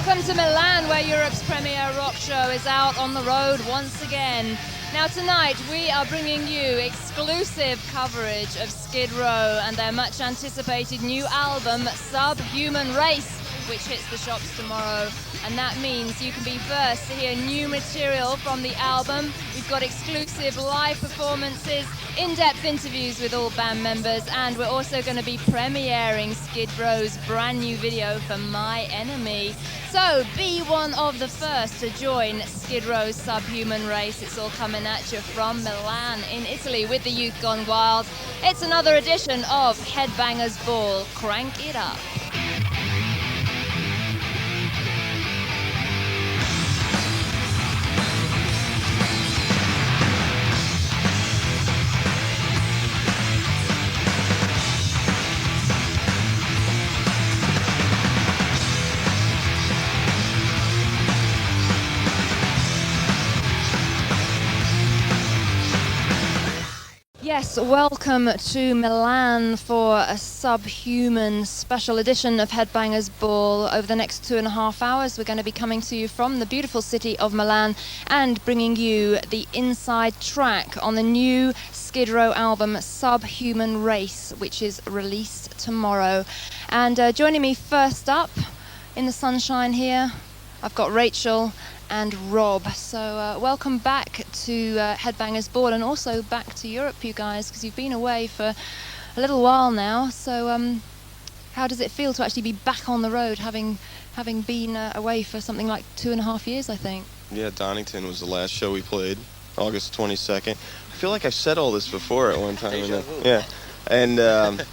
Welcome to Milan, where Europe's premier rock show is out on the road once again. Now tonight we are bringing you exclusive coverage of Skid Row and their much anticipated new album, Subhuman Race, which hits the shops tomorrow. And that means you can be first to hear new material from the album. We've got exclusive live performances, in-depth interviews with all band members, and we're also going to be premiering Skid Row's brand new video for My Enemy. So be one of the first to join Skid Row's Subhuman Race. It's all coming at you from Milan in Italy with the Youth Gone Wild. It's another edition of Headbangers Ball. Crank it up. Yes, welcome to Milan for a Subhuman special edition of Headbangers Ball. Over the next 2.5 hours, we're going to be coming to you from the beautiful city of Milan and bringing you the inside track on the new Skid Row album, Subhuman Race, which is released tomorrow. And joining me first up in the sunshine here, I've got Rachel and Rob. So welcome back to Headbangers Ball, and also back to Europe, you guys, because you've been away for a little while now. So how does it feel to actually be back on the road, having been away for something like 2.5 years, I think? Yeah, Donington was the last show we played, August 22nd. I feel like I've said all this before at one time. Yeah, and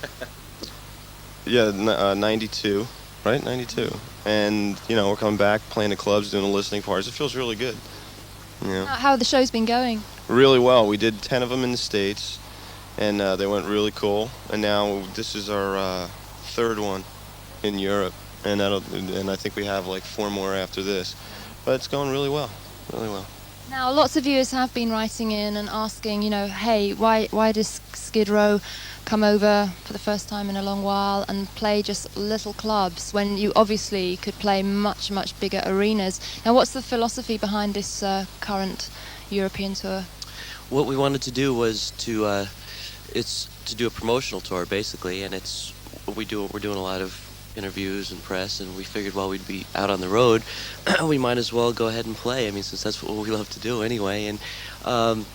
yeah, 92, right? 92. And, you know, we're coming back, playing the clubs, doing the listening parties. It feels really good. You know? How have the shows been going? Really well. We did 10 of them in the States, and they went really cool. And now this is our third one in Europe, and I think we have like 4 more after this. But it's going really well, really well. Now, lots of viewers have been writing in and asking, you know, hey, why does Skid Row come over for the first time in a long while and play just little clubs when you obviously could play much, much bigger arenas? Now, what's the philosophy behind this current European tour? What we wanted to do was to do a promotional tour, basically, and it's what we do. We're doing a lot of interviews and press, and we figured while we'd be out on the road, we might as well go ahead and play. I mean, since that's what we love to do anyway. And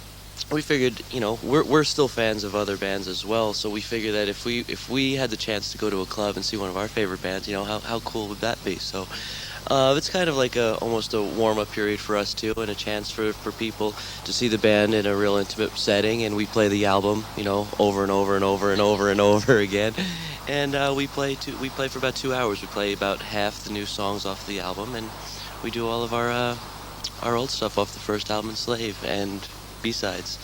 we figured, you know, we're still fans of other bands as well, so we figured that if we had the chance to go to a club and see one of our favorite bands, you know, how cool would that be? So it's kind of like almost a warm-up period for us too, and a chance for people to see the band in a real intimate setting. And we play the album, you know, over and over and over and over and over again. And we play for about 2 hours. We play about half the new songs off the album, and we do all of our old stuff off the first album, Slave, and B-sides.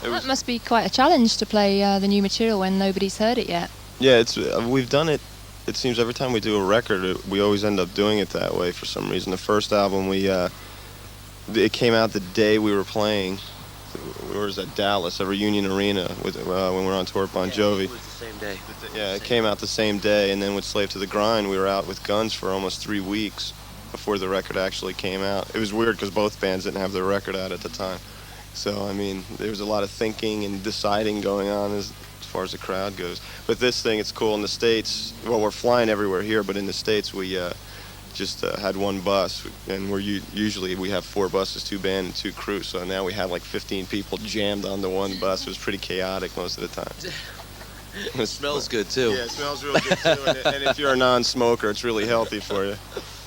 Yeah, that must be quite a challenge to play the new material when nobody's heard it yet. Yeah, we've done it. It seems every time we do a record, we always end up doing it that way for some reason. The first album, it came out the day we were playing. Where was that? Dallas, at Reunion Arena, when we were on tour with Bon Jovi. It was the same day. Yeah, it came out the same day, and then with Slave to the Grind, we were out with Guns for almost 3 weeks before the record actually came out. It was weird because both bands didn't have their record out at the time. So, I mean, there was a lot of thinking and deciding going on as far as the crowd goes. But this thing, it's cool. In the States, well, we're flying everywhere here, but in the States, we just had one bus, and usually we have 4 buses, 2 band and 2 crew. So now we have like 15 people jammed onto one bus. It was pretty chaotic most of the time. It smells good too. Yeah, it smells really good too. And if you're a non-smoker, it's really healthy for you.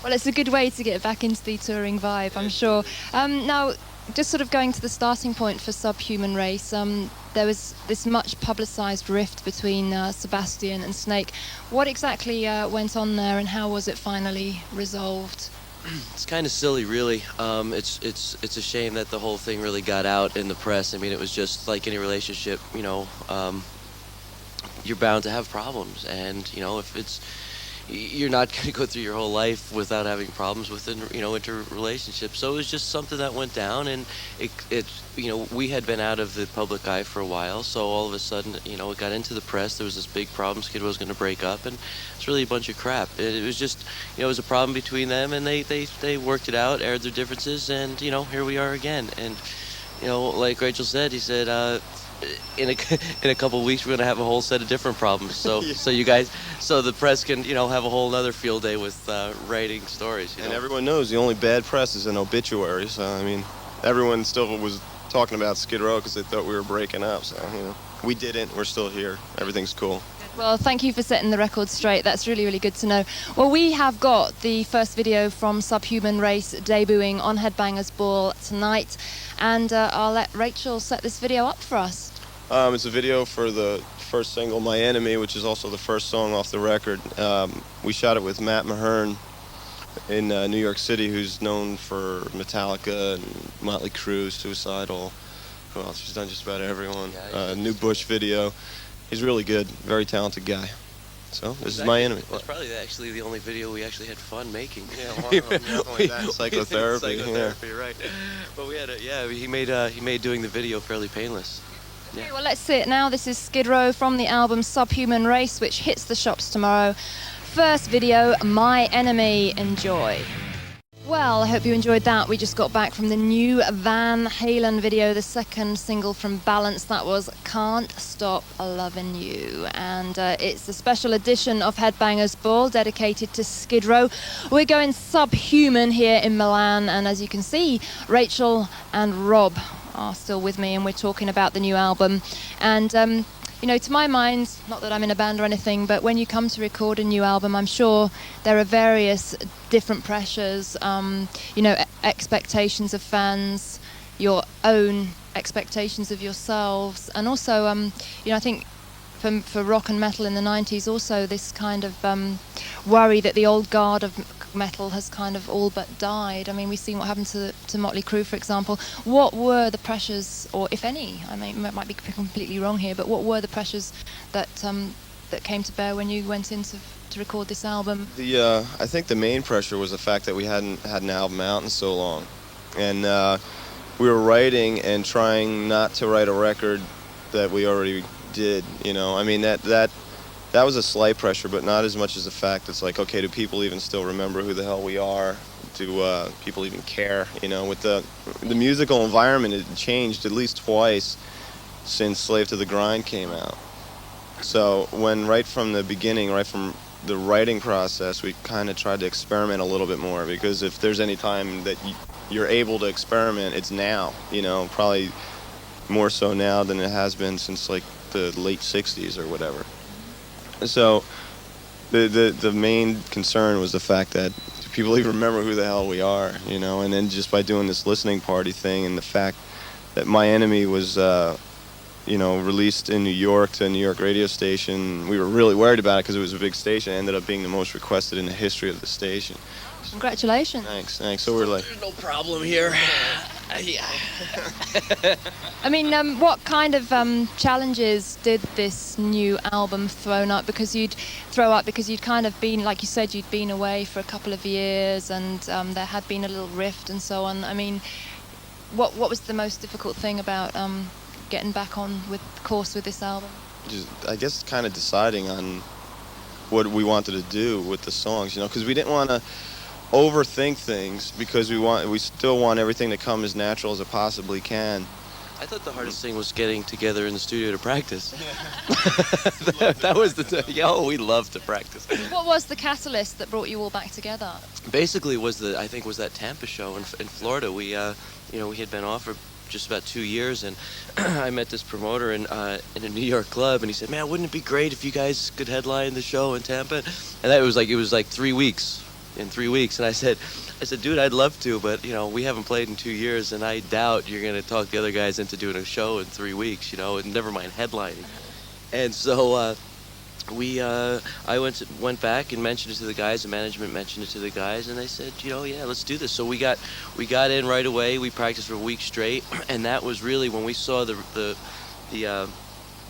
Well, it's a good way to get back into the touring vibe, I'm sure. Now, just sort of going to the starting point for Subhuman Race, there was this much publicised rift between Sebastian and Snake. What exactly went on there, and how was it finally resolved? It's kind of silly, really. It's a shame that the whole thing really got out in the press. I mean, it was just like any relationship, you know. You're bound to have problems, and you know, if you're not going to go through your whole life without having problems within, interrelationships. So it was just something that went down, and we had been out of the public eye for a while. So all of a sudden, it got into the press. There was this big problem. Skid Row was going to break up, and it's really a bunch of crap. It was just, it was a problem between them, and they worked it out, aired their differences, and here we are again. And like Rachel said, he said, in a couple of weeks we're going to have a whole set of different problems. So Yeah. so the press can have a whole other field day with writing stories. And everyone knows the only bad press is an obituary. So I mean, everyone still was talking about Skid Row because they thought we were breaking up. So we didn't. We're still here. Everything's cool. Well, thank you for setting the record straight. That's really, really good to know. Well, we have got the first video from Subhuman Race debuting on Headbangers Ball tonight, and I'll let Rachel set this video up for us. It's a video for the first single, My Enemy, which is also the first song off the record. We shot it with Matt Mahern in New York City, who's known for Metallica and Motley Crue, Suicidal. Who else? He's done just about everyone. New Bush video. He's really good, very talented guy. So this is My Enemy. It's probably actually the only video we actually had fun making. Yeah, definitely that. Psychotherapy. Psychotherapy, right? But we had he made doing the video fairly painless. Yeah. Okay, well, let's see it now. This is Skid Row from the album Subhuman Race, which hits the shops tomorrow. First video, My Enemy. Enjoy. Well, I hope you enjoyed that. We just got back from the new Van Halen video, the second single from Balance. That was Can't Stop Lovin' You. And it's a special edition of Headbangers Ball dedicated to Skid Row. We're going subhuman here in Milan. And as you can see, Rachel and Rob are still with me, and we're talking about the new album. And to my mind, not that I'm in a band or anything, but when you come to record a new album, I'm sure there are various different pressures, expectations of fans, your own expectations of yourselves, and also, I think for rock and metal in the 90s, also this kind of worry that the old guard of metal has kind of all but died. I mean, we've seen what happened to Motley Crue, for example. What were the pressures, or if any, I mean, I might be completely wrong here, but what were the pressures that came to bear when you went in to record this album? I think the main pressure was the fact that we hadn't had an album out in so long, and we were writing and trying not to write a record that we already did. I mean, that was a slight pressure, but not as much as the fact it's like, okay, do people even still remember who the hell we are? Do people even care? With the musical environment, it changed at least twice since Slave to the Grind came out. So right from the beginning, right from the writing process, we kind of tried to experiment a little bit more, because if there's any time that you're able to experiment, it's now. Probably more so now than it has been since like the late 60s or whatever. So the main concern was the fact that do people even remember who the hell we are, and then just by doing this listening party thing, and the fact that My Enemy was released in New York to a New York radio station, we were really worried about it because it was a big station. It ended up being the most requested in the history of the station. Congratulations. Thanks. So we're like, there's no problem here. Yeah. I mean, what kind of challenges did this new album throw up? Because you'd kind of been, like you said, you'd been away for a couple of years, and there had been a little rift and so on. I mean, what was the most difficult thing about getting back on with course with this album? I guess kind of deciding on what we wanted to do with the songs, because we didn't want to overthink things, because we still want everything to come as natural as it possibly can. I thought the hardest thing was getting together in the studio to practice. that was we love to practice. What was the catalyst that brought you all back together? Basically, was that Tampa show in Florida. We had been off for just about 2 years, and I met this promoter in a New York club, and he said, "Man, wouldn't it be great if you guys could headline the show in Tampa?" And it was like 3 weeks. In 3 weeks, and I said, dude, I'd love to, but we haven't played in 2 years, and I doubt you're gonna talk the other guys into doing a show in 3 weeks, and never mind headlining. And so I went back and mentioned it to the guys. The management mentioned it to the guys, and they said, yeah, let's do this. So we got in right away. We practiced for a week straight, and that was really when we saw the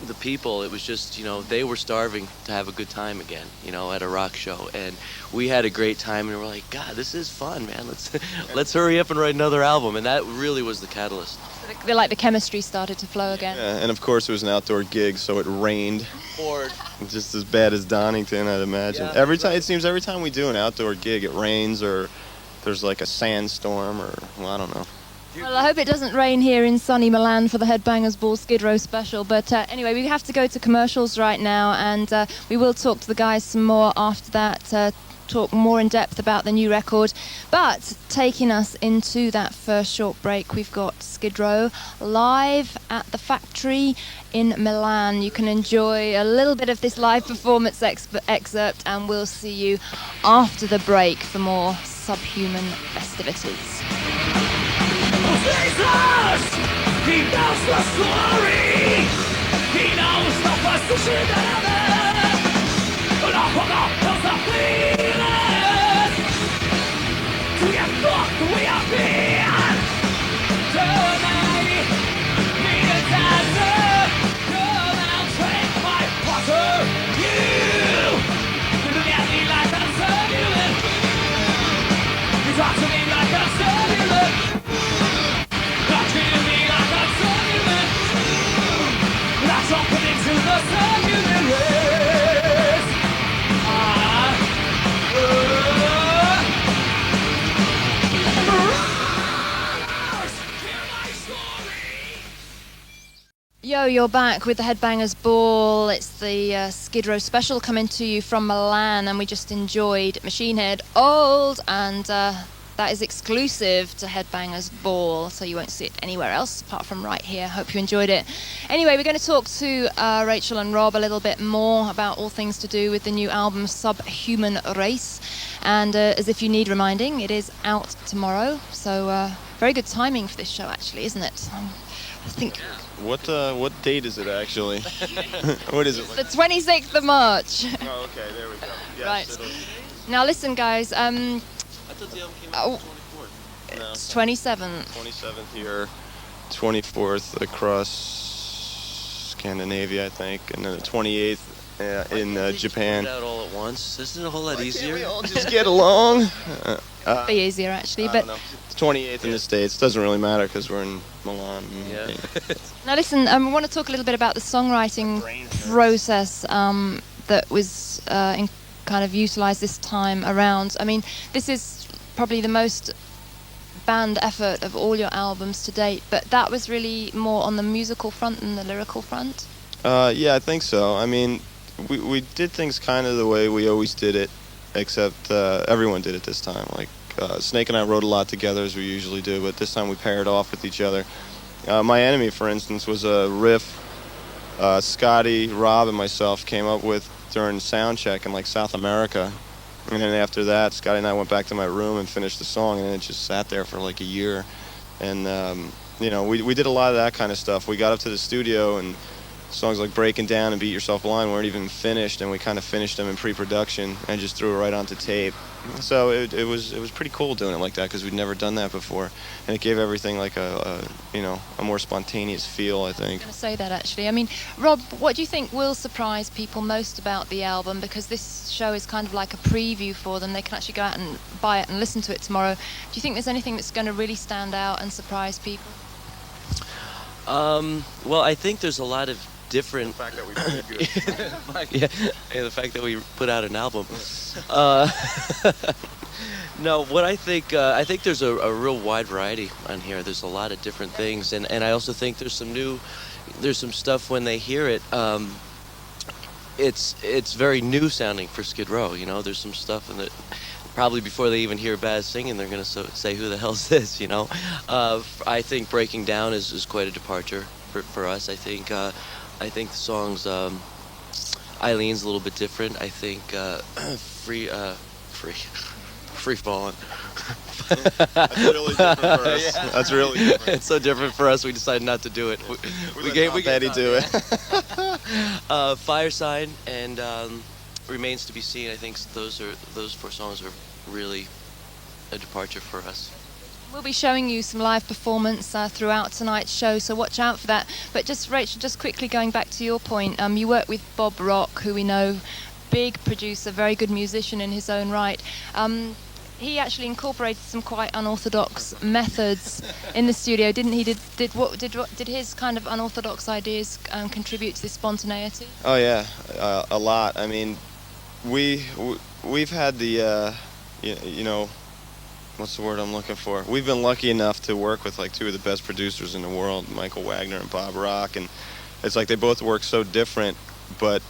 the people, it was just, they were starving to have a good time again, at a rock show, and we had a great time, and we're like, God, this is fun, man. Let's hurry up and write another album, and that really was the catalyst. Like the chemistry started to flow again. Yeah, and of course it was an outdoor gig, so it rained. Just as bad as Donington, I'd imagine. Yeah, It seems every time we do an outdoor gig, it rains or there's like a sandstorm or, well, I don't know. Well, I hope it doesn't rain here in sunny Milan for the Headbangers Ball Skid Row special. But anyway, we have to go to commercials right now, and we will talk to the guys some more after that, talk more in depth about the new record. But taking us into that first short break, we've got Skid Row live at the Factory in Milan. You can enjoy a little bit of this live performance excerpt, and we'll see you after the break for more Subhuman festivities. Jesus! He knows the story! He knows the position of it! But I forgot the feeling! To get fucked we have been! Tonight, need a dancer! Come and take my water! You look at me like I'm turbulent! You talk to me like I'm turbulent! Jumping into the circular race. Yo, you're back with the Headbangers Ball. It's the Skid Row special coming to you from Milan, and we just enjoyed Machine Head Old, and that is exclusive to Headbangers Ball, so you won't see it anywhere else apart from right here. Hope you enjoyed it. Anyway, we're going to talk to Rachel and Rob a little bit more about all things to do with the new album Subhuman Race. And as if you need reminding, it is out tomorrow, so very good timing for this show, actually, isn't it? I think. What date is it actually? What is it? The 26th of March. Oh, okay, there we go. Yes, Right. Now listen, guys. I thought the album came out on the 24th. No. It's 27th. 27th here, 24th across Scandinavia, I think, and then the 28th in Japan. Put it out all at once. Isn't it a whole lot Why easier? can't we all just get along? Be easier, actually. I But don't know. It's 28th in the States. Doesn't really matter because we're in Milan. Yeah. now listen, I want to talk a little bit about the songwriting process that was kind of utilised this time around. I mean, this is probably the most band effort of all your albums to date, but that was really more on the musical front than the lyrical front? Yeah, I think so. I mean, we did things kind of the way we always did it, except everyone did it this time. Like, Snake and I wrote a lot together, as we usually do, but this time we paired off with each other. My Enemy, for instance, was a riff Scotty, Rob, and myself came up with during sound check in, like, South America. And then after that, Scotty and I went back to my room and finished the song, and it just sat there for like a year. And, we did a lot of that kind of stuff. We got up to the studio, and songs like Breaking Down and Beat Yourself Blind weren't even finished, and we kind of finished them in pre-production and just threw it right onto tape. So it was pretty cool doing it like that because we'd never done that before. And it gave everything like a more spontaneous feel, I think. I was going to say that, actually. I mean, Rob, what do you think will surprise people most about the album? Because this show is kind of like a preview for them. They can actually go out and buy it and listen to it tomorrow. Do you think there's anything that's going to really stand out and surprise people? Well, I think there's a lot of different. The fact that we did good. yeah, the fact that we put out an album. No, what I think there's a real wide variety on here. There's a lot of different things, and I also think there's some stuff when they hear it. It's very new sounding for Skid Row. There's some stuff in that. Probably before they even hear Baz singing, they're going to say, who the hell's this, I think Breaking Down is quite a departure for us. I think the songs, Eileen's a little bit different. I think Free Falling. That's really different for us. Yeah. That's really different. It's so different for us, we decided not to do it. We gave Betty do it. Fire Sign and Remains to be Seen. I think those 4 songs are really a departure for us. We'll be showing you some live performance throughout tonight's show, so watch out for that. But just, Rachel, just quickly going back to your point, you work with Bob Rock, who we know, big producer, very good musician in his own right. He actually incorporated some quite unorthodox methods in the studio, didn't he? Did his kind of unorthodox ideas contribute to this spontaneity? Oh yeah, a lot. I mean, we've had the you know, what's the word I'm looking for? We've been lucky enough to work with like two of the best producers in the world, Michael Wagner and Bob Rock, and it's like they both work so different, but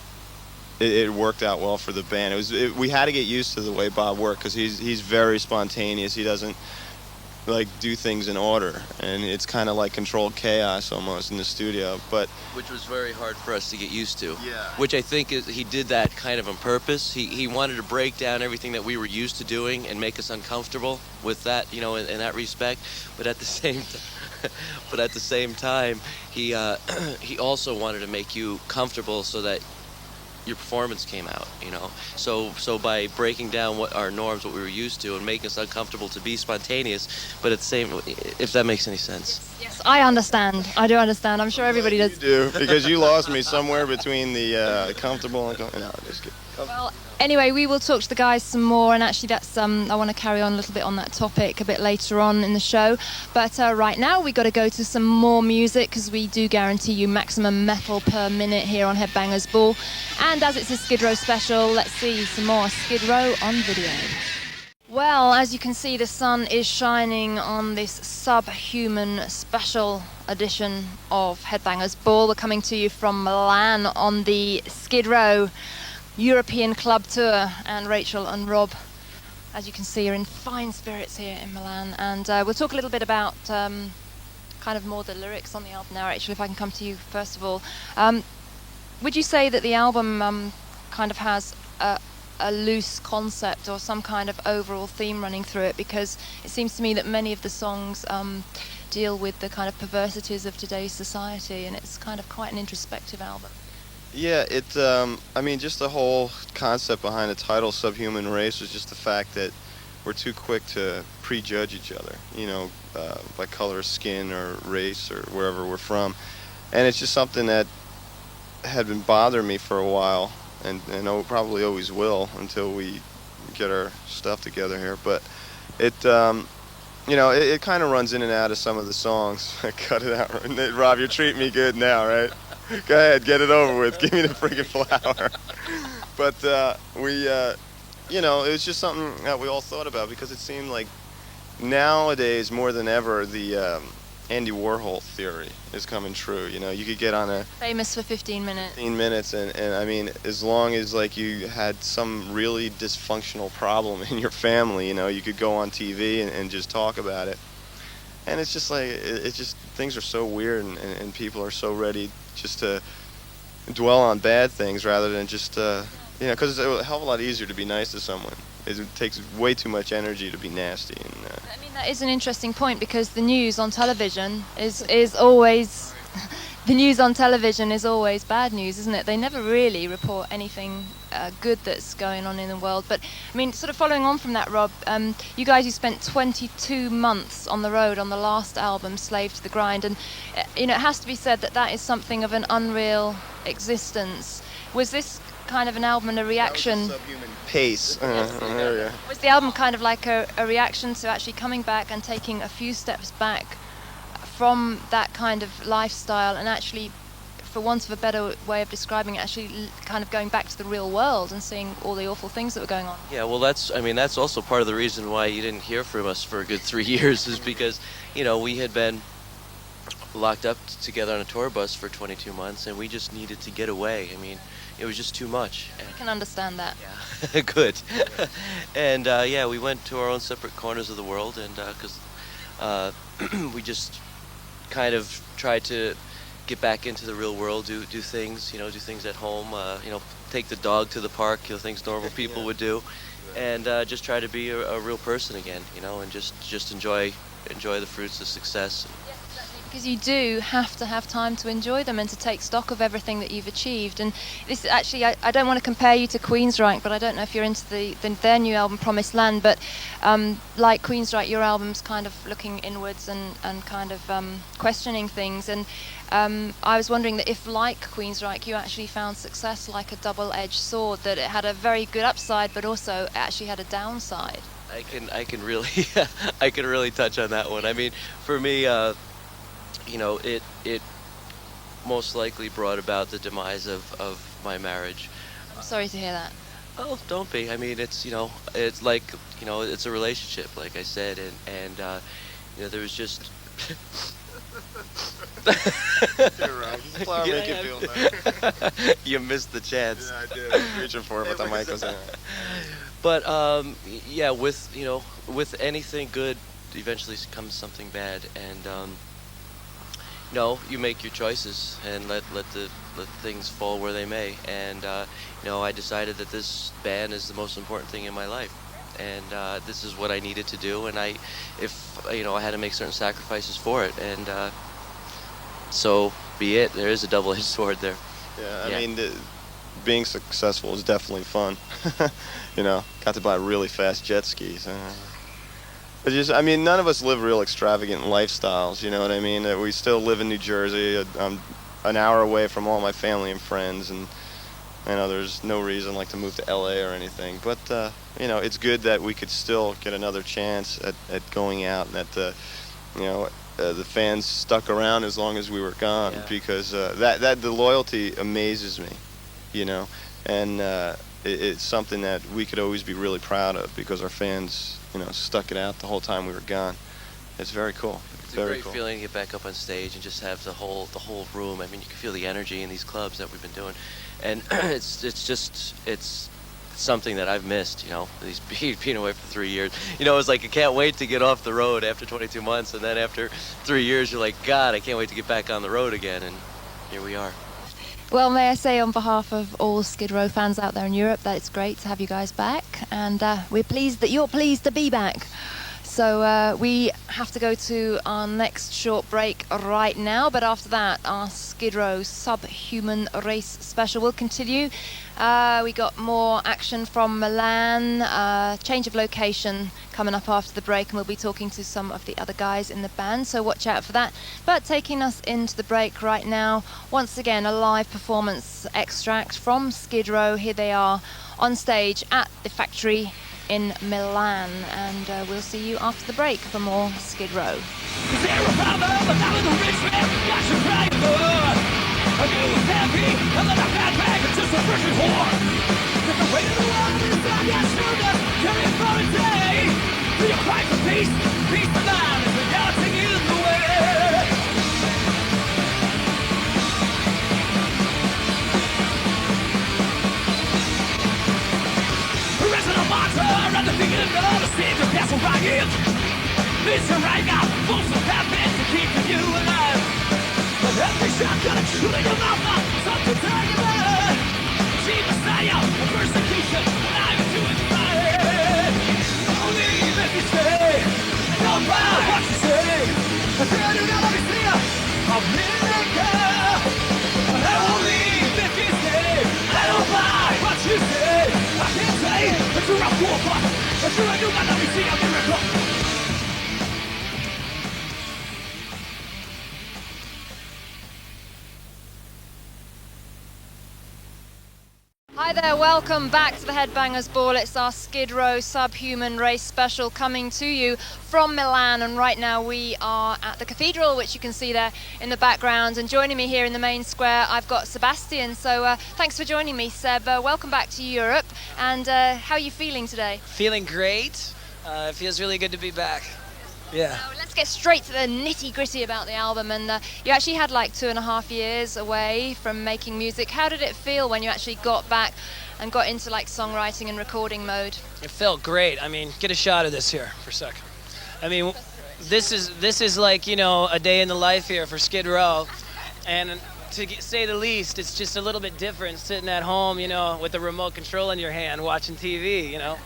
it worked out well for the band. We had to get used to the way Bob worked because he's very spontaneous. He doesn't like do things in order, and it's kind of like controlled chaos almost in the studio. But Which was very hard for us to get used to. Yeah. Which I think he did that kind of on purpose. He wanted to break down everything that we were used to doing and make us uncomfortable with that, you know, in that respect. But at the same time, he also wanted to make you comfortable so that your performance came out, you know. So by breaking down what our norms, what we were used to, and making us uncomfortable to be spontaneous, but at the same, if that makes any sense. Yes, I understand. I do understand. I'm sure everybody does. you do, because you lost me somewhere between the comfortable and no, just kidding. Well, anyway, we will talk to the guys some more, and actually that's I want to carry on a little bit on that topic a bit later on in the show. But right now we got to go to some more music, because we do guarantee you maximum metal per minute here on Headbangers Ball. And as it's a Skid Row special, let's see some more Skid Row on video. Well, as you can see, the sun is shining on this subhuman special edition of Headbangers Ball. We're coming to you from Milan on the Skid Row European Club Tour, and Rachel and Rob, as you can see, are in fine spirits here in Milan. And we'll talk a little bit about kind of more the lyrics on the album now. Rachel, if I can come to you first of all. Would you say that the album kind of has a loose concept or some kind of overall theme running through it? Because it seems to me that many of the songs deal with the kind of perversities of today's society, and it's kind of quite an introspective album. Yeah, I mean, just the whole concept behind the title, Subhuman Race, was just the fact that we're too quick to prejudge each other, you know, by color of skin or race or wherever we're from. And it's just something that had been bothering me for a while, and probably always will until we get our stuff together here. But it, you know, it kind of runs in and out of some of the songs. Cut it out. Rob, you're treating me good now, right? Go ahead, get it over with. Give me the freaking flower. But you know, it was just something that we all thought about, because it seemed like nowadays more than ever the Andy Warhol theory is coming true. You know, you could get on a Famous for 15 minutes. 15 minutes, and I mean, as long as like you had some really dysfunctional problem in your family, you know, you could go on TV and just talk about it. And it's just like, it's just, things are so weird, and people are so ready just to dwell on bad things rather than just, you know, because it's a hell of a lot easier to be nice to someone. It takes way too much energy to be nasty. And, I mean, that is an interesting point, because the news on television is always the news on television is always bad news, isn't it? They never really report anything good that's going on in the world. But I mean, sort of following on from that, Rob, you guys, you spent 22 months on the road on the last album, Slave to the Grind, and you know, it has to be said that that is something of an unreal existence. Was this kind of an album and a reaction? Subhuman pace. There we go. Was the album kind of like a reaction to actually coming back and taking a few steps back from that kind of lifestyle, and actually, for want of a better way of describing it, actually kind of going back to the real world and seeing all the awful things that were going on? Yeah, well, that's also part of the reason why you didn't hear from us for a good 3 years, is because, you know, we had been locked up together on a tour bus for 22 months, and we just needed to get away. I mean, it was just too much. I can understand that. Yeah, good. And yeah, we went to our own separate corners of the world, and because we just kind of tried to get back into the real world, do things, you know, do things at home, you know, take the dog to the park, you know, things normal people would do, and just try to be a real person again, you know, and just enjoy the fruits of success. Because you do have to have time to enjoy them and to take stock of everything that you've achieved. And this actually, I don't want to compare you to Queensryche, but I don't know if you're into their new album Promised Land, but like Queensryche, your album's kind of looking inwards and kind of questioning things. And I was wondering that if, like Queensryche, you actually found success like a double-edged sword, that it had a very good upside, but also actually had a downside. I can really I can really touch on that one. I mean, for me, you know, it most likely brought about the demise of my marriage. I'm sorry to hear that. Oh, don't be. I mean, it's, you know, it's like, you know, it's a relationship, like I said, and you know, there was just. You're right. This flower make you feel better. You missed the chance. Yeah, I did. I was reaching for it, but the mic was in. But yeah, with, you know, with anything good, eventually comes something bad, and you know, you make your choices and let things fall where they may. And you know, I decided that this band is the most important thing in my life, and this is what I needed to do. And if you know, I had to make certain sacrifices for it, and so be it. There is a double-edged sword there. Yeah, I mean, being successful is definitely fun. You know, got to buy really fast jet skis. But just, I mean, none of us live real extravagant lifestyles, you know what I mean? We still live in New Jersey. I'm an hour away from all my family and friends, and I know there's no reason like to move to LA or anything. But, you know, it's good that we could still get another chance at going out, and that, you know, the fans stuck around as long as we were gone, because that the loyalty amazes me, you know, and it's something that we could always be really proud of, because our fans, you know, stuck it out the whole time we were gone. It's very cool. It's a great feeling to get back up on stage and just have the whole room. I mean, you can feel the energy in these clubs that we've been doing, and it's something that I've missed. You know, being away for 3 years. You know, it's like I can't wait to get off the road after 22 months, and then after 3 years, you're like, God, I can't wait to get back on the road again, and here we are. Well, may I say on behalf of all Skid Row fans out there in Europe that it's great to have you guys back, and we're pleased that you're pleased to be back. So we have to go to our next short break right now, but after that, our Skid Row Subhuman Race special will continue. We got more action from Milan, change of location coming up after the break, and we'll be talking to some of the other guys in the band, so watch out for that. But taking us into the break right now, once again, a live performance extract from Skid Row. Here they are on stage at the factory in Milan, and we'll see you after the break for more Skid Row. And the beginning of the stage of castle rocket. It's a right now, full of happiness to keep you alive. But every shot gonna shoot in your mouth, something to turn you blood. See Messiah, the persecution, and I'm doing fine. Only if you stay, and don't mind what you say. I tell you now, let me see ya, America. But I won't leave if you stay. I don't mind what you say. I can't say that you're a war fuck, but you're a new man, let me see a miracle. Hi there, welcome back to the Headbangers Ball. It's our Skid Row Subhuman Race special coming to you from Milan, and right now we are at the cathedral, which you can see there in the background, and joining me here in the main square I've got Sebastian. So thanks for joining me, Seb. Welcome back to Europe, and how are you feeling today? Feeling great. It feels really good to be back. Yeah. So let's get straight to the nitty-gritty about the album. And you actually had like 2.5 years away from making music. How did it feel when you actually got back and got into like songwriting and recording mode? It felt great. I mean, get a shot of this here for a second. I mean, this is like, you know, a day in the life here for Skid Row, and to say the least, it's just a little bit different sitting at home, you know, with the remote control in your hand, watching TV. You know,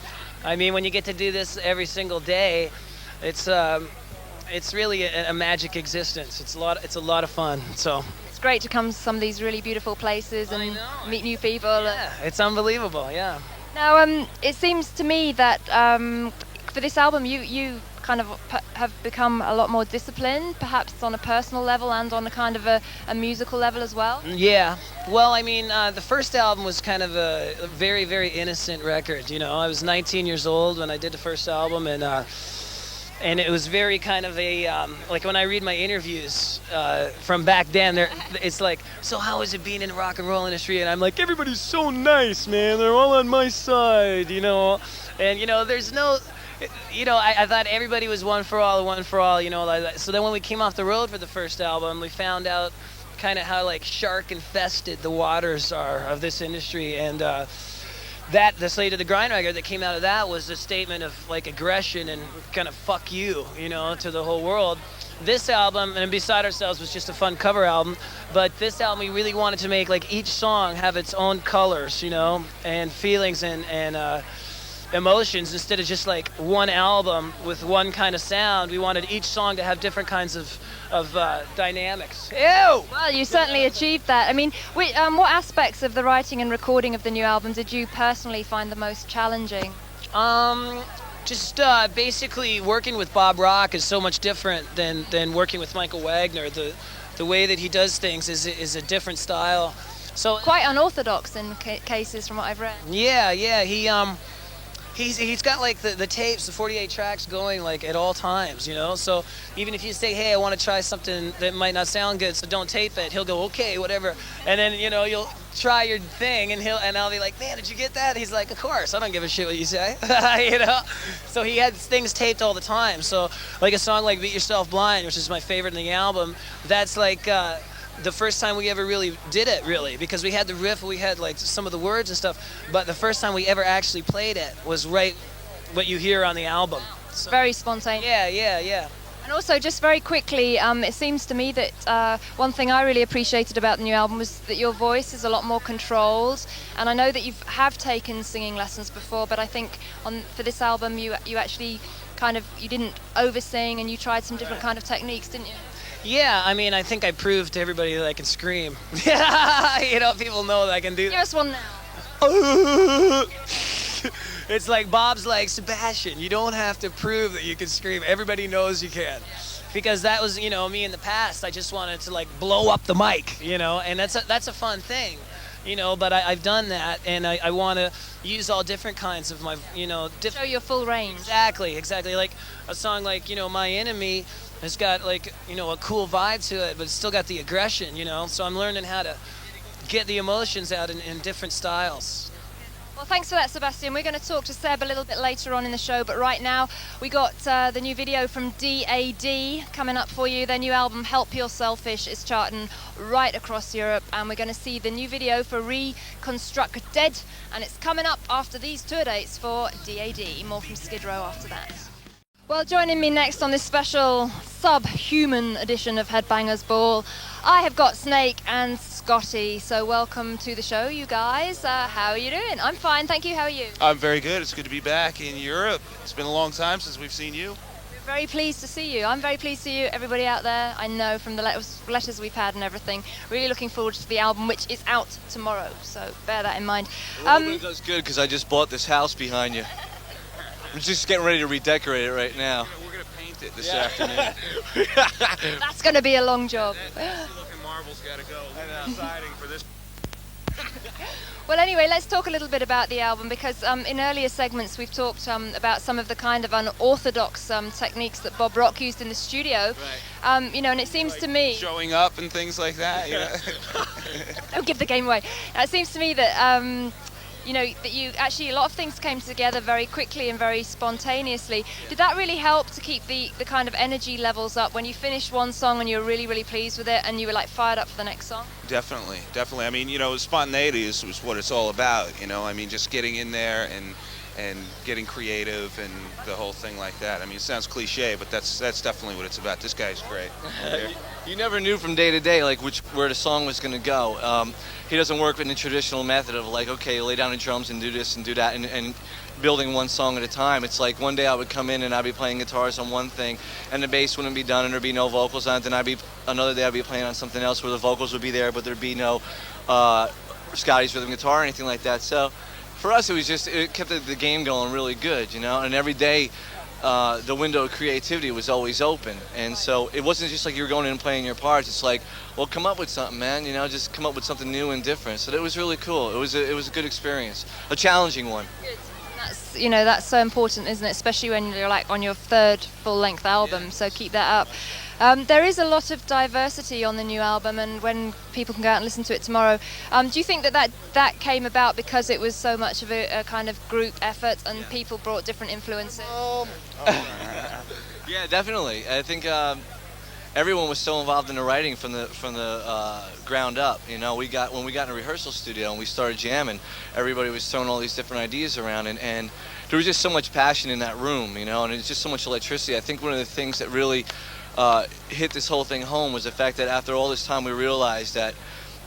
I mean, when you get to do this every single day, it's it's really a magic existence. It's a lot of fun. So It's great to come to some of these really beautiful places I and know. meet new people. yeah, it's unbelievable. Yeah. Now, it seems to me that for this album, you kind of have become a lot more disciplined, perhaps on a personal level and on a kind of a musical level as well. Yeah. Well, I mean, the first album was kind of a very, very innocent record. You know, I was 19 years old when I did the first album, and it was very kind of a like when I read my interviews from back then, it's like, so how is it being in the rock and roll industry? And I'm like, everybody's so nice, man. They're all on my side, you know. And you know, there's no, you know, I thought everybody was one for all, you know. So then when we came off the road for the first album, we found out kind of how like shark infested the waters are of this industry, and that the Slave to the Grind record that came out of that was a statement of like aggression and kind of fuck you, you know, to the whole world. This album, and Beside Ourselves, was just a fun cover album, but this album we really wanted to make like each song have its own colors, you know, and feelings and emotions, instead of just like one album with one kind of sound. We wanted each song to have different kinds of dynamics. Ew! Well, you certainly achieved that. I mean, what aspects of the writing and recording of the new album did you personally find the most challenging? Just basically working with Bob Rock is so much different than working with Michael Wagner. The way that he does things is a different style. So Quite unorthodox in cases, from what I've read. yeah, he's got like the tapes, the 48 tracks going like at all times, you know. So even if you say, hey, I want to try something that might not sound good, so don't tape it, he'll go, okay, whatever. And then, you know, you'll try your thing, and I'll be like, man, did you get that? He's like, of course, I don't give a shit what you say. You know. So he had things taped all the time. So like a song like Beat Yourself Blind, which is my favorite in the album, that's like the first time we ever really did it, really, because we had the riff, we had like some of the words and stuff, but the first time we ever actually played it was right what you hear on the album. So, Very spontaneous. yeah. And also, just very quickly, it seems to me that one thing I really appreciated about the new album was that your voice is a lot more controlled. And I know that you have taken singing lessons before, but I think for this album, you actually you didn't over-sing, and you tried some different kind of techniques, didn't you? Yeah, I mean, I think I proved to everybody that I can scream. You know, people know that I can do Give that. us one now. It's like Bob's like, Sebastian, you don't have to prove that you can scream. Everybody knows you can. Because that was, you know, me in the past. I just wanted to like blow up the mic, you know, and that's a fun thing, you know, but I've done that, and I want to use all different kinds of my, you know, Show your full range. Exactly. Like a song like, you know, My Enemy has got like, you know, a cool vibe to it, but it's still got the aggression, you know, so I'm learning how to get the emotions out in different styles. Well, thanks for that, Sebastian. We're going to talk to Seb a little bit later on in the show, but right now we got the new video from DAD coming up for you. Their new album, Help You're Selfish, is charting right across Europe, and we're going to see the new video for Reconstructed, and it's coming up after these tour dates for DAD. More from Skid Row after that. Well, joining me next on this special subhuman edition of Headbangers Ball, I have got Snake and Scotty. So welcome to the show, you guys. How are you doing? I'm fine, thank you. How are you? I'm very good. It's good to be back in Europe. It's been a long time since we've seen you. We're very pleased to see you. I'm very pleased to see you, everybody out there. I know from the letters we've had and everything. Really looking forward to the album, which is out tomorrow. So bear that in mind. That's good, because I just bought this house behind you. I'm just getting ready to redecorate it right now. We're going to paint it this afternoon. That's going to be a long job. Looking marbles got to go. Siding for this. Well, anyway, let's talk a little bit about the album, because in earlier segments we've talked about some of the kind of unorthodox techniques that Bob Rock used in the studio. Right. You know, and it seems to me... Showing up and things like that. You know? Don't give the game away. It seems to me that... you know, that you actually, a lot of things came together very quickly and very spontaneously. Did that really help to keep the kind of energy levels up when you finished one song and you were really, really pleased with it and you were like fired up for the next song? Definitely. I mean, you know, spontaneity is what it's all about, you know. I mean, just getting in there and getting creative and the whole thing like that. I mean, it sounds cliche, but that's definitely what it's about. This guy's great. You never knew from day to day like where the song was going to go. He doesn't work in the traditional method of like, okay, lay down the drums and do this and do that, and building one song at a time. It's like one day I would come in and I'd be playing guitars on one thing, and the bass wouldn't be done, and there'd be no vocals on it. Then another day I'd be playing on something else where the vocals would be there, but there'd be no Scotty's rhythm guitar or anything like that. So for us, it kept the game going really good, you know. And every day, the window of creativity was always open, and so it wasn't just like you were going in and playing your parts. It's like, well, come up with something, man. You know, just come up with something new and different. So it was really cool. It was a good experience, a challenging one. Good. That's so important, isn't it? Especially when you're like on your third full-length album. So keep that up. There is a lot of diversity on the new album, and when people can go out and listen to it tomorrow, do you think that came about because it was so much of a kind of group effort and people brought different influences? Yeah, definitely. I think everyone was so involved in the writing from the ground up. You know, when we got in a rehearsal studio and we started jamming, everybody was throwing all these different ideas around, and there was just so much passion in that room, you know, and it's just so much electricity. I think one of the things that really hit this whole thing home was the fact that after all this time we realized that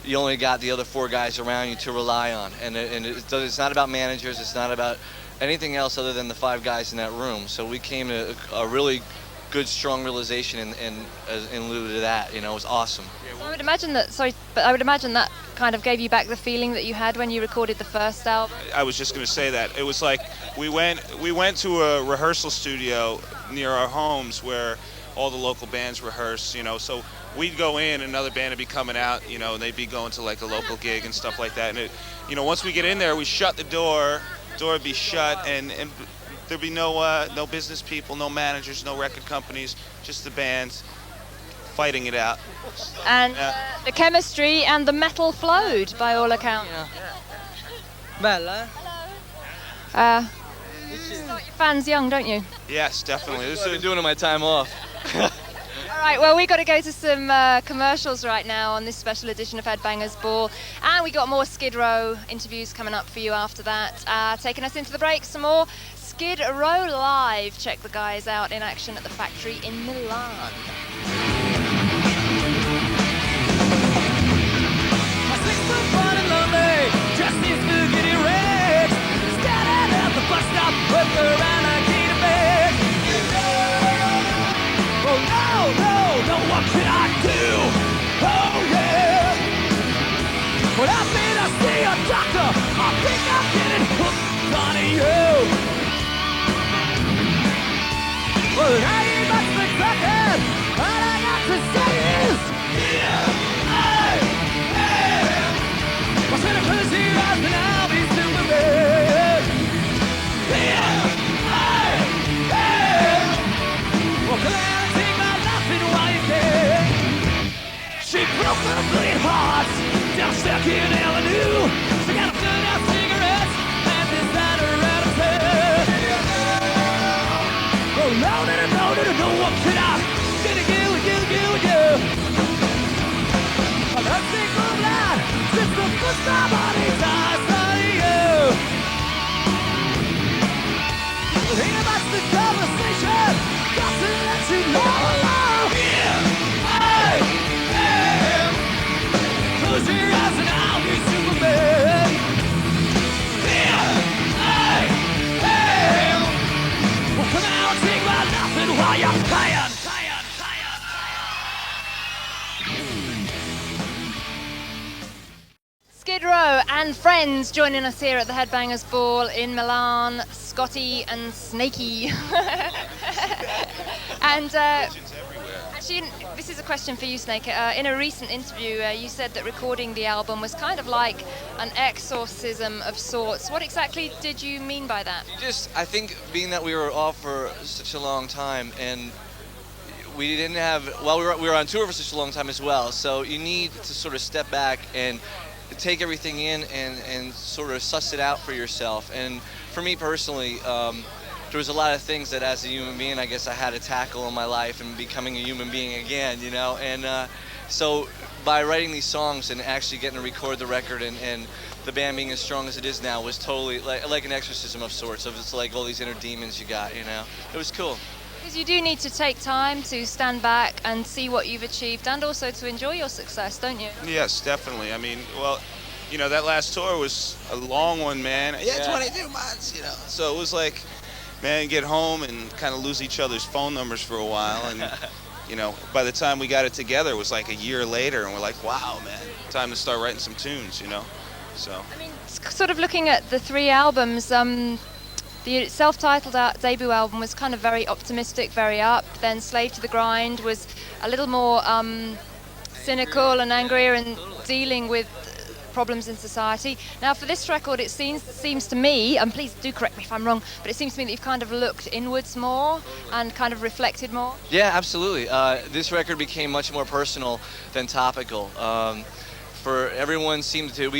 you only got the other 4 guys around you to rely on, and it's not about managers, it's not about anything else other than the 5 guys in that room. So we came to a really good, strong realization in lieu to that. You know, it was awesome. I would imagine that kind of gave you back the feeling that you had when you recorded the first album. I was just going to say that. It was like we went to a rehearsal studio near our homes where all the local bands rehearse, you know, so we'd go in, another band would be coming out, you know, and they'd be going to like a local gig and stuff like that. And you know, once we get in there, we shut the door would be shut, and there'd be no business people, no managers, no record companies, just the bands fighting it out. And the chemistry and the metal flowed, by all accounts. Bella. Hello. You got your fans young, don't you? Yes, definitely. This is what I've been doing in my time off. All right, well, we've got to go to some commercials right now on this special edition of Headbangers Ball. And we got more Skid Row interviews coming up for you after that. Taking us into the break, some more Skid Row Live. Check the guys out in action at the factory in Milan. What can I do? Oh yeah. When I've been to see a doctor, I think I'm getting hooked on you. Well, I ain't much expected. All I got to say is, yeah, I am. What's gonna close your eyes and I'll be Superman? Yeah, I am. Well, come on. She broke her bleeding heart down Second Avenue. She got a good out cigarettes and designer attitude. Oh no, what can I do? I'm a single blind since the first time I saw you. Ain't about the conversation, got to let you know. Close your eyes and I'll be Superman. Yeah, I am. Well, come out and take my nothing while you're playing. Skid Row and friends joining us here at the Headbangers Ball in Milan. Scotty and Snakey. And actually, this is a question for you, Snake. In a recent interview, you said that recording the album was kind of like an exorcism of sorts. What exactly did you mean by that? I think being that we were off for such a long time, and we didn't have, we were on tour for such a long time as well, so you need to sort of step back and take everything in and sort of suss it out for yourself. And for me personally, there was a lot of things that as a human being, I guess I had to tackle in my life and becoming a human being again, you know? And so by writing these songs and actually getting to record the record and the band being as strong as it is now was totally like an exorcism of sorts. Of it's like all these inner demons you got, you know? It was cool. Because you do need to take time to stand back and see what you've achieved and also to enjoy your success, don't you? Yes, definitely. I mean, well, that last tour was a long one, man. Yeah, 22 months, So it was like, man, get home and kind of lose each other's phone numbers for a while. And, by the time we got it together, it was like a year later. And we're like, wow, man, time to start writing some tunes, So. I mean, sort of looking at the 3 albums, the self-titled debut album was kind of very optimistic, very up. Then Slave to the Grind was a little more cynical and angrier and dealing with problems in society. Now for this record, it seems to me, and please do correct me if I'm wrong, but it seems to me that you've kind of looked inwards more and kind of reflected more. Yeah, absolutely. This record became much more personal than topical. For everyone we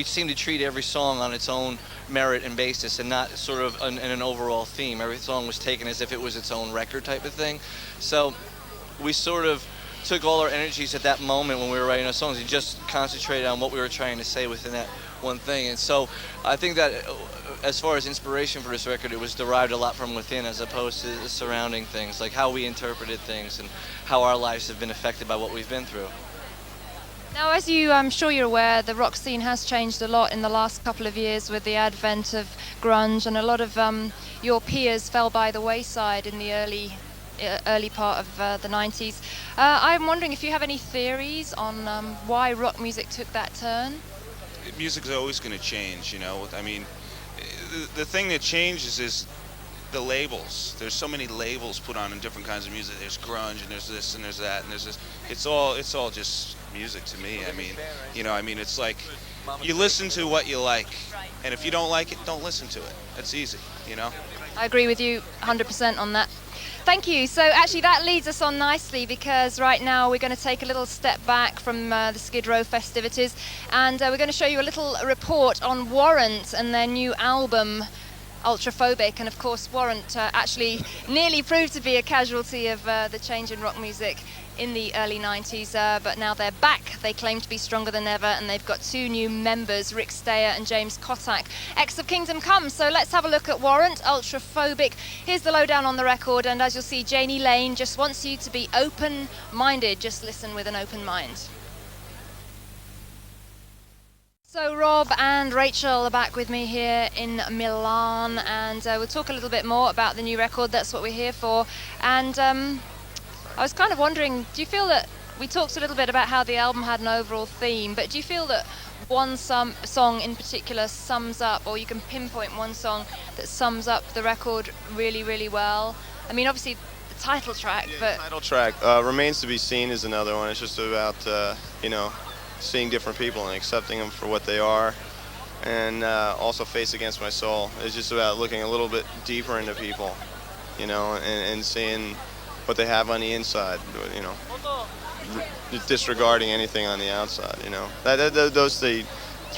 seemed to treat every song on its own merit and basis, and not sort of in an overall theme. Every song was taken as if it was its own record type of thing. So we sort of took all our energies at that moment when we were writing our songs and just concentrated on what we were trying to say within that one thing. And so I think that as far as inspiration for this record, it was derived a lot from within as opposed to the surrounding things, like how we interpreted things and how our lives have been affected by what we've been through. Now, as I'm sure you're aware, the rock scene has changed a lot in the last couple of years with the advent of grunge, and a lot of your peers fell by the wayside in the early part of the 90s. I'm wondering if you have any theories on why rock music took that turn? Music's always going to change, I mean, the thing that changes is the labels. There's so many labels put on in different kinds of music. There's grunge, and there's this, and there's that, and there's this. It's all just music to me. I mean, it's like you listen to what you like, and if you don't like it, don't listen to it. That's easy, I agree with you 100% on that. Thank you. So actually that leads us on nicely, because right now we're going to take a little step back from the Skid Row festivities, and we're going to show you a little report on Warrant and their new album, Ultraphobic. And of course Warrant actually nearly proved to be a casualty of the change in rock music in the early 90s, but now they're back. They claim to be stronger than ever, and they've got 2 new members, Rick Steyer and James Kotak, ex of Kingdom Come. So let's have a look at Warrant, Ultraphobic. Here's the lowdown on the record, and as you'll see, Janie Lane just wants you to be open-minded. Just listen with an open mind. So Rob and Rachel are back with me here in Milan, and we'll talk a little bit more about the new record. That's what we're here for. And I was kind of wondering, do you feel that, we talked a little bit about how the album had an overall theme, but do you feel that one song in particular sums up, or you can pinpoint one song that sums up the record really, really well? I mean, obviously the title track, but... The title track, Remains to be Seen, is another one. It's just about, seeing different people and accepting them for what they are. And also Face Against My Soul. It's just about looking a little bit deeper into people, and seeing what they have on the inside, disregarding anything on the outside, Those 3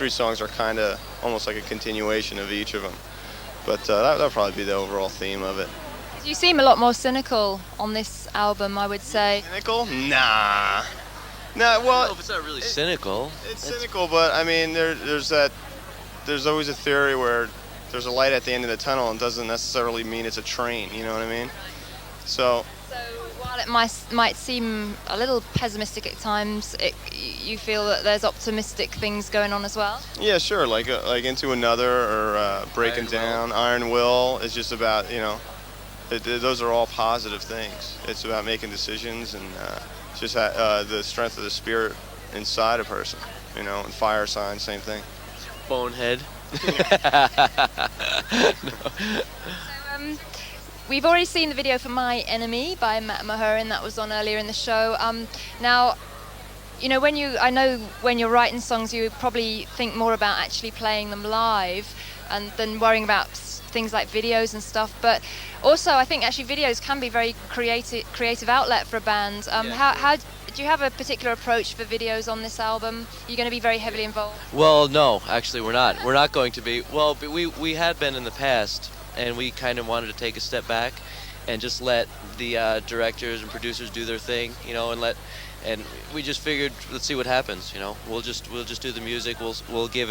songs are kind of almost like a continuation of each of them. But that'll probably be the overall theme of it. You seem a lot more cynical on this album, I would say. Cynical? Nah. Well, well, it's not really cynical. It's cynical, but I mean, there's always a theory where there's a light at the end of the tunnel and doesn't necessarily mean it's a train, you know what I mean? So while it might seem a little pessimistic at times, you feel that there's optimistic things going on as well? Yeah, sure, like Into Another or Breaking Down. Iron Will is just about, those are all positive things. It's about making decisions and just the strength of the spirit inside a person, and Fire Sign, same thing. Bonehead. We've already seen the video for My Enemy by Matt Mahurin that was on earlier in the show. Now, I know when you're writing songs, you probably think more about actually playing them live and than worrying about things like videos and stuff. But also, I think actually videos can be very creative outlet for a band. How do you have a particular approach for videos on this album? Are you going to be very heavily involved? Well, no, actually we're not. We're not going to be. Well, we had been in the past, and we kind of wanted to take a step back and just let the directors and producers do their thing, and we just figured, let's see what happens. We'll just do the music. We'll give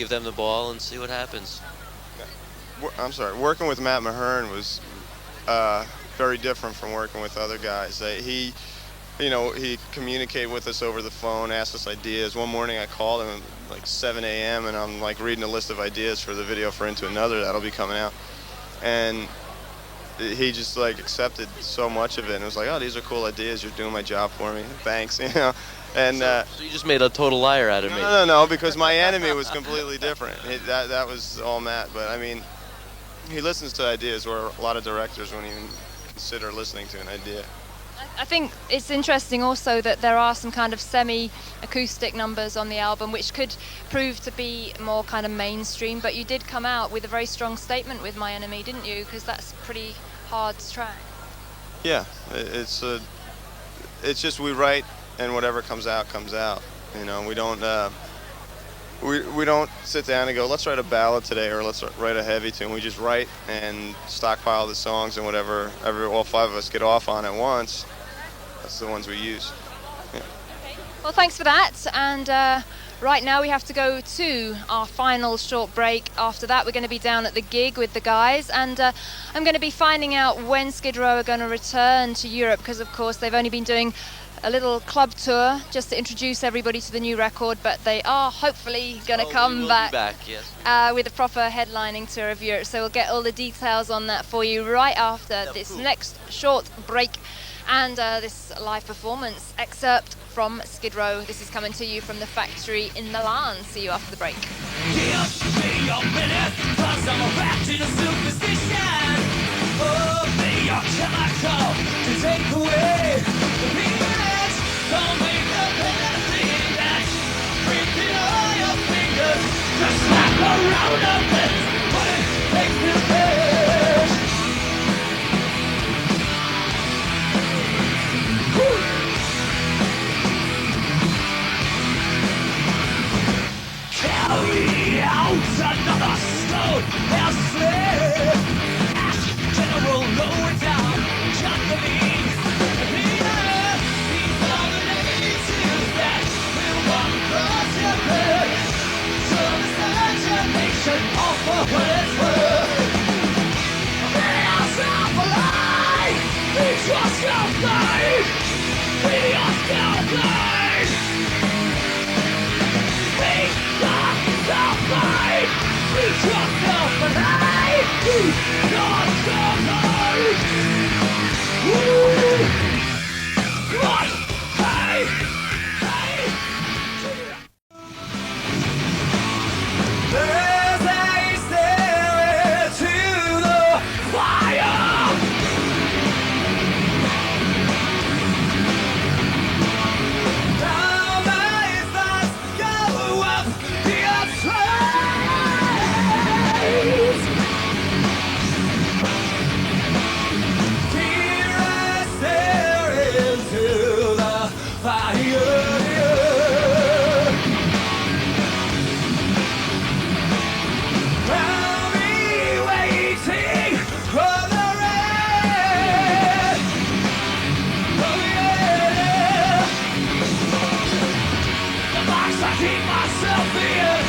them the ball and see what happens. I'm sorry. Working with Matt Mahurin was very different from working with other guys. he communicated with us over the phone, asked us ideas. One morning I called him at like 7 a.m. and I'm like reading a list of ideas for the video for Into Another that'll be coming out. And he just like accepted so much of it and was like, oh, these are cool ideas. You're doing my job for me. Thanks, And So you just made a total liar out of me. no, because My Enemy was completely different. That was all Matt. But I mean, he listens to ideas where a lot of directors won't even consider listening to an idea. I think it's interesting also that there are some kind of semi-acoustic numbers on the album which could prove to be more kind of mainstream, but you did come out with a very strong statement with My Enemy, didn't you? Because that's pretty hard to track. Yeah, it's just we write and whatever comes out. We don't we don't sit down and go, let's write a ballad today or let's write a heavy tune. We just write and stockpile the songs, and whatever all five of us get off on at once, that's the ones we use. Yeah. Well, thanks for that. And right now we have to go to our final short break. After that, we're going to be down at the gig with the guys, and I'm going to be finding out when Skid Row are going to return to Europe, because of course they've only been doing a little club tour just to introduce everybody to the new record, but they are hopefully going to come back, Yes. with a proper headlining tour of Europe. So we'll get all the details on that for you right after this next short break and this live performance excerpt from Skid Row. This is coming to you from the factory in Milan. See you after the break. Don't make a penalty that's freaking all your fingers. Just slap around a bit, but it takes the fish. Carry out another slow air slip. Ask General lower down, John Levine. All for what it's worth. Be yourself alive. Be yourself alive. Be yourself alive. Be yourself alive. Be yourself alive. Be yourself alive. Woo! What? Hey! Hey! There's a stairway to the fire. Now my thoughts go up the flames. Here I stare into the fire. I'll be waiting for the rain. Oh yeah. The box I keep myself in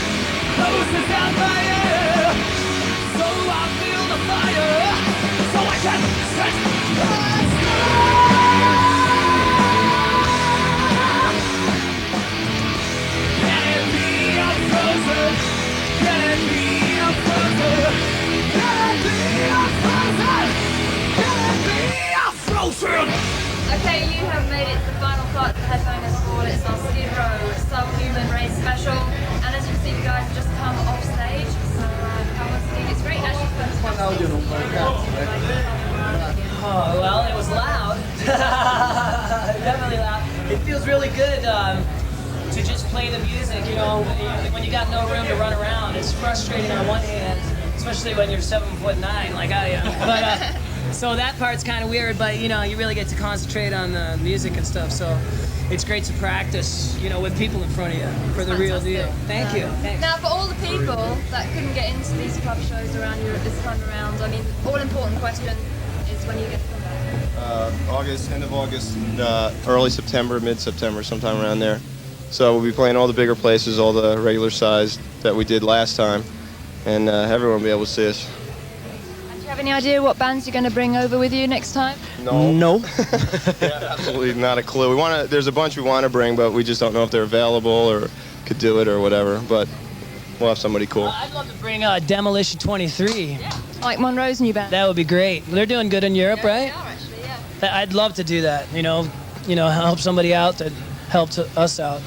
closes down my ear, so I feel the fire, so I can set the Can it be a frozen? Can it be a frozen? Can it be a frozen? Can it be a frozen? Okay, you have made it to the final part of the Headbangers Ball. It's our Skid Row Subhuman Race special. And as you can see, the guys have just come off stage. So, how was the gig? It's great, actually. Oh, well, it was loud. Definitely loud. It feels really good to just play the music, when you got no room to run around. It's frustrating on one hand, especially when you're 7'9" like I am. But so that part's kind of weird, but you really get to concentrate on the music and stuff. So it's great to practice, with people in front of you for the real deal. Thank you. Thanks. Now, for all the people that couldn't get into these club shows around Europe this time around, I mean, all important question is when you get to come back. End of August, early September, mid-September, sometime around there. So we'll be playing all the bigger places, all the regular size that we did last time, and everyone will be able to see us. And do you have have any idea what bands you're going to bring over with you next time? No. Yeah, absolutely not a clue. There's a bunch we want to bring, but we just don't know if they're available or could do it or whatever. But we'll have somebody cool. I'd love to bring Demolition 23. Like Monroe's new band. That would be great. They're doing good in Europe, right? They are actually, yeah. I'd love to do that. Help somebody out that helped us out.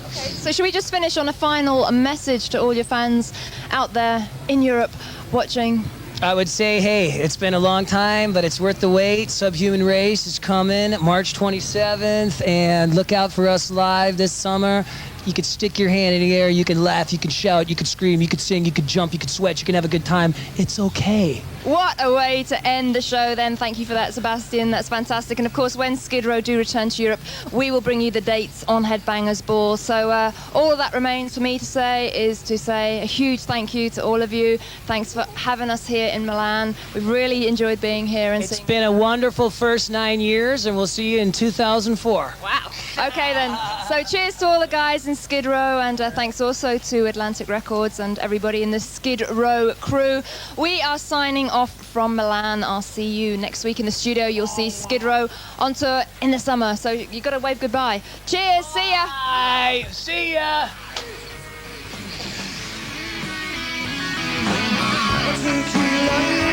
So should we just finish on a final message to all your fans out there in Europe watching? I would say, hey, it's been a long time, but it's worth the wait. Subhuman Race is coming March 27th, and look out for us live this summer. You could stick your hand in the air, you can laugh, you can shout, you could scream, you could sing, you could jump, you could sweat, you can have a good time. It's okay. What a way to end the show then. Thank you for that, Sebastian. That's fantastic. And of course, when Skid Row do return to Europe, we will bring you the dates on Headbangers Ball. So all that remains for me to say is to say a huge thank you to all of you. Thanks for having us here in Milan. We've really enjoyed being here. And it's been a wonderful first 9 years, and we'll see you in 2004. Wow. Okay then. So cheers to all the guys in Skid Row, and thanks also to Atlantic Records and everybody in the Skid Row crew. We are signing off from Milan. I'll see you next week in the studio. You'll see Skid Row on tour in the summer, so you got to wave goodbye. Cheers. See ya. Bye. See ya. Take you like